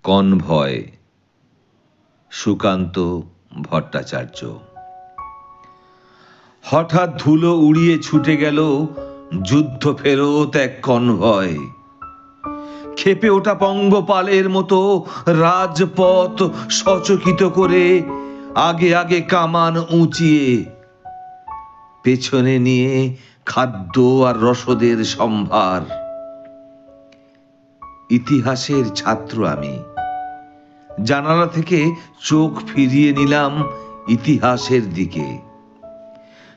Convoy, Sukanta Bhattacharya. হঠাৎ ধুলো উড়িয়ে ছুটে গেল যুদ্ধ ফেরত এক কনভয়। ক্ষেপে ওঠা পঙ্গপালের মতো রাজপথ সচকিত করে আগে আগে কামান উঁচিয়ে, পেছনে নিয়ে খাদ্য আর রসদের সম্ভার। ইতিহাসের ছাত্র আমি। জানালা থেকে চোখ ফিরিয়ে নিলাম ইতিহাসের দিকে।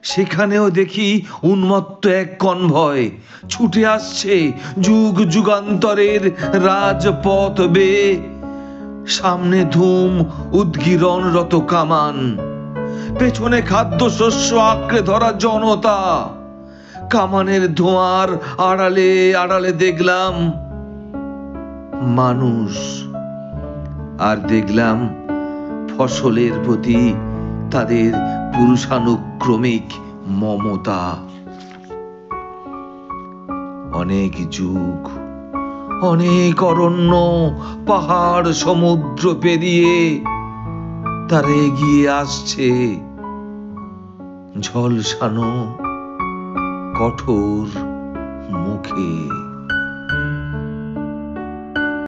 সেখানেও দেখি উন্মত্ত এক কনভয় ছুটে আসছে যুগ যুগান্তরের রাজপথ বেয়ে। সামনে ধুম উদ্গীরণরত কামান, পেছনে খাদ্যশস্য আঁকড়ে ধরা জনতা। কামানের ধোঁয়ার আড়ালে আড়ালে দেখলাম মানুষ, আর দেখলাম ফসলের প্রতি তাদের পুরুষানুক্রমিক মমতা। অনেক যুগ, অনেক অরণ্য, পাহাড়, সমুদ্র পেরিয়ে তারা এগিয়ে আসছে ঝলসানো কঠোর মুখে।